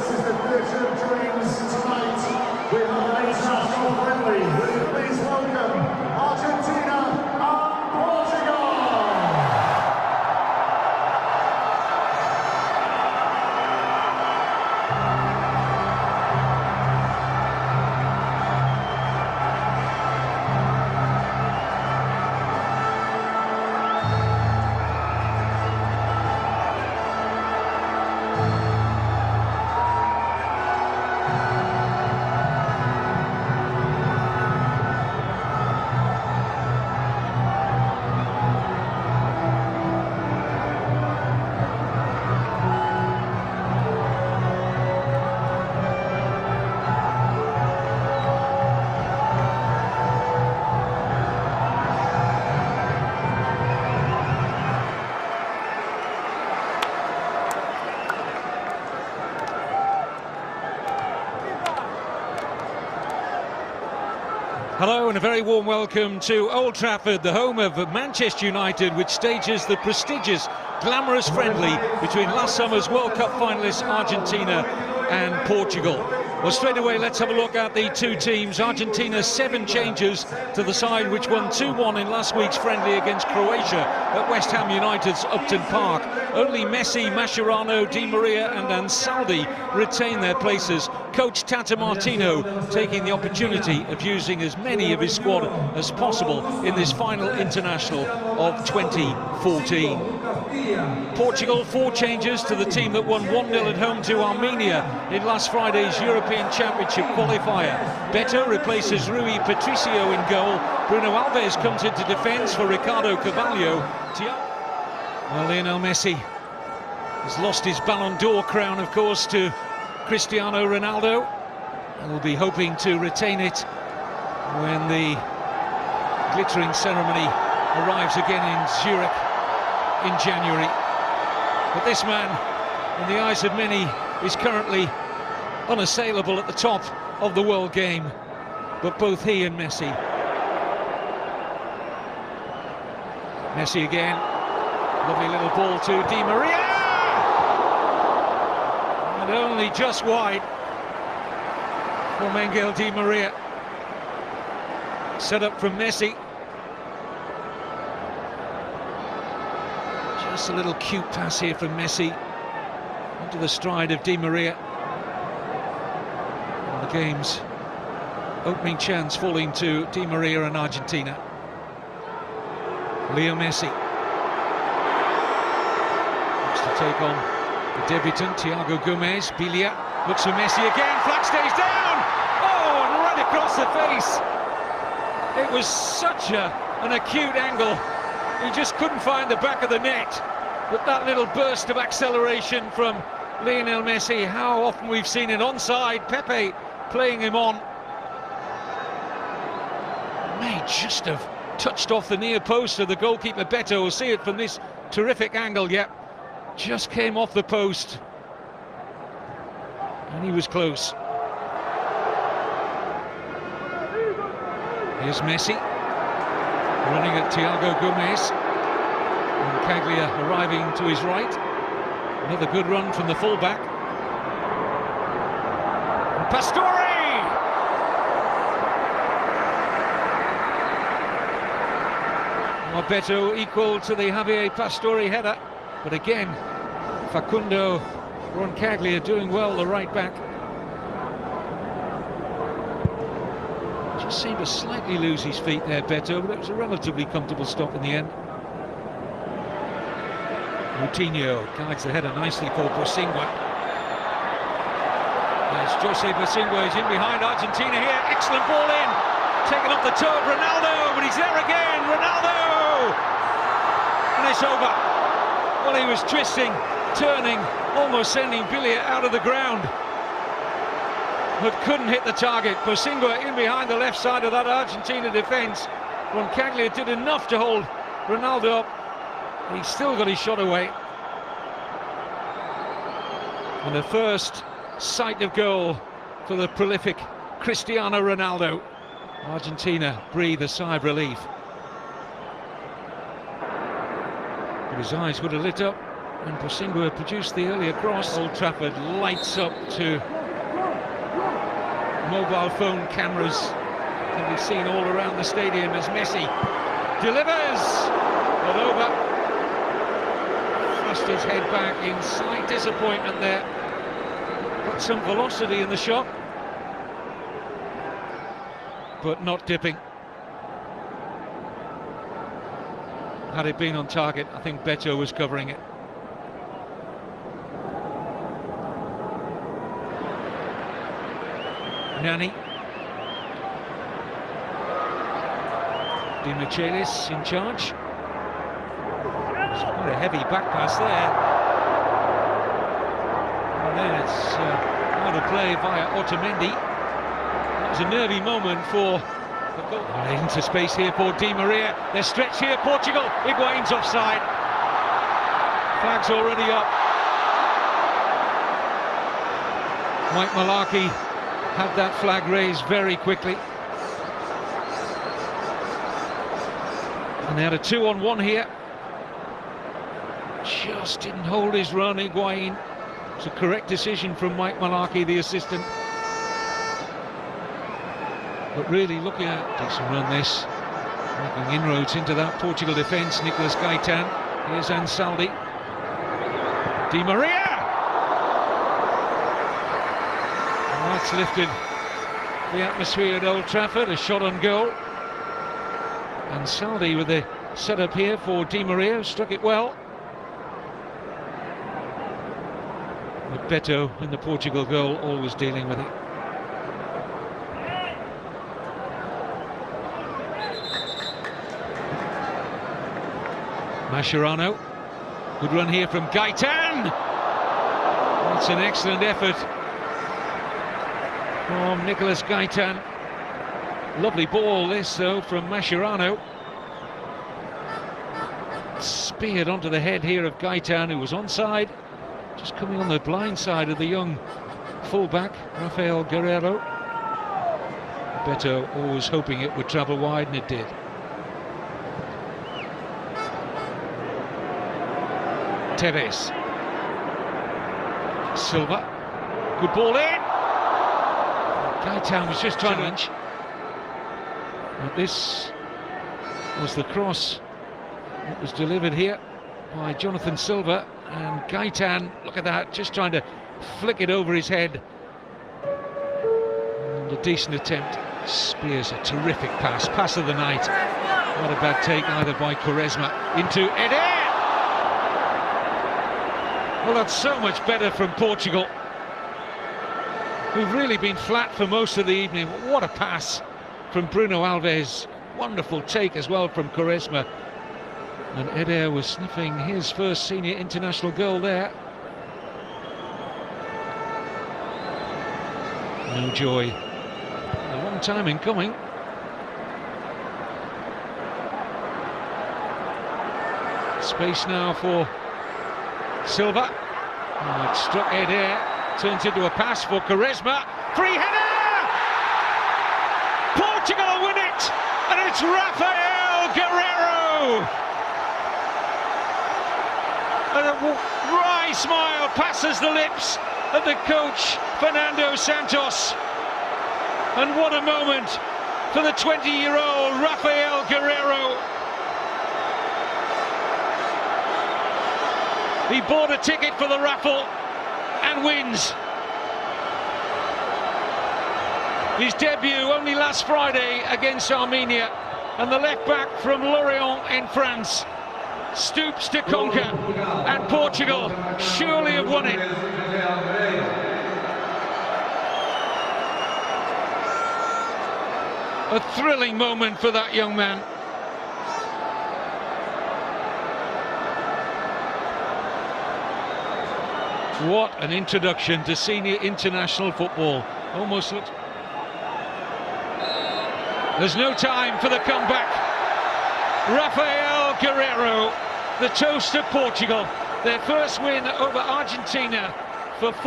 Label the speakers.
Speaker 1: this is the theatre of dreams tonight. We have an international friendly. Will you please welcome Argentina and Portugal?
Speaker 2: Hello and a very warm welcome to Old Trafford, the home of Manchester United, which stages the prestigious, glamorous friendly between last summer's World Cup finalists Argentina and Portugal. Well, straight away, let's have a look at the two teams. Argentina, 7 changes to the side which won 2-1 in last week's friendly against Croatia at West Ham United's Upton Park. Only Messi, Mascherano, Di Maria and Ansaldi retain their places. Coach Tata Martino taking the opportunity of using as many of his squad as possible in this final international of 2014. Portugal, 4 changes to the team that won 1-0 at home to Armenia in last Friday's European Championship qualifier. Beto replaces Rui Patricio in goal. Bruno Alves comes into defence for Ricardo Carvalho. Well, Lionel Messi has lost his Ballon d'Or crown, of course, to Cristiano Ronaldo, and will be hoping to retain it when the glittering ceremony arrives again in Zurich in January. But this man, in the eyes of many, is currently unassailable at the top of the world game. But both he and Messi again, lovely little ball to Di Maria, and only just wide for Miguel Di Maria. Set up from Messi. Just a little cute pass here from Messi into the stride of Di Maria. And the game's opening chance falling to Di Maria and Argentina. Leo Messi looks to take on the debutant Thiago Gomez. Bilia looks for Messi again. Flag stays down. Oh, and right across the face. It was such an acute angle. He just couldn't find the back of the net. But that little burst of acceleration from Lionel Messi, how often we've seen it onside. Pepe playing him on. May just have touched off the near post of the goalkeeper. Beto will see it from this terrific angle. Yep, just came off the post. And he was close. Here's Messi running at Thiago Gomez. And Caglia arriving to his right. Another good run from the fullback. And Pastore! Beto equal to the Javier Pastore header. But again, Facundo Roncaglia doing well, the right back. Just seemed to slightly lose his feet there, Beto, but it was a relatively comfortable stop in the end. Coutinho guides the header nicely for Bosingwa. Yes, Jose Bosingwa is in behind Argentina here. Excellent ball in. Taken off the toe of Ronaldo, but he's there again. Ronaldo! And it's over. Well, he was twisting, turning, almost sending Bilia out of the ground, but couldn't hit the target. Bosingwa in behind the left side of that Argentina defence. Roncaglia did enough to hold Ronaldo up. He's still got his shot away. And the first sight of goal for the prolific Cristiano Ronaldo. Argentina breathe a sigh of relief. But his eyes would have lit up And Bosingwa produced the earlier cross. Old Trafford lights up to mobile phone cameras. Can be seen all around the stadium as Messi delivers, but over. Thrust his head back in slight disappointment there. Got some velocity in the shot, but not dipping. Had it been on target, I think Beto was covering it. Nani. Di Michelis in charge. It's quite a heavy back pass there. And then it's out of play via Otamendi. That was a nervy moment for the goal. Into space here for Di Maria. They're stretched here, Portugal. Higuain's offside. Flag's already up. Mike Malarkey had that flag raised very quickly. And they had a 2-on-1 here. Just didn't hold his run, Higuain. It's a correct decision from Mike Malarkey, the assistant. But really looking at a decent run this. Making inroads into that Portugal defence. Nicolas Gaitan. Here's Ansaldi. Di Maria! And that's lifted the atmosphere at Old Trafford. A shot on goal. Ansaldi with the setup here for Di Maria. Struck it well. But Beto in the Portugal goal always dealing with it. Mascherano, good run here from Gaitan. That's an excellent effort from Nicolas Gaitan. Lovely ball this though from Mascherano. Speared onto the head here of Gaitan, who was onside. Just coming on the blind side of the young fullback, Rafael Guerreiro. Beto always hoping it would travel wide, and it did. Tevez. Silva. Good ball in. Gaitan was just trying to... But this was the cross that was delivered here by Jonathan Silva, and Gaitan, look at that, just trying to flick it over his head. And a decent attempt. Spears a terrific pass of the night. Not a bad take either by Quaresma into Eder. Well, that's so much better from Portugal, who've really been flat for most of the evening. What a pass from Bruno Alves. Wonderful take as well from Quaresma. And Eder was sniffing his first senior international goal there. No joy. A long time in coming. Space now for Silva. Oh, it struck Eder. Turns into a pass for Quaresma. Free header! Portugal win it! And it's Rafael Guerreiro! And a wry smile passes the lips of the coach, Fernando Santos. And what a moment for the 20-year-old Rafael Guerreiro. He bought a ticket for the raffle and wins. His debut only last Friday against Armenia, and the left-back from Lorient in France stoops to conquer, and Portugal surely have won it. A thrilling moment for that young man. What an introduction to senior international football. Almost looks... There's no time for the comeback. Rafael Guerreiro, the toast of Portugal. Their first win over Argentina for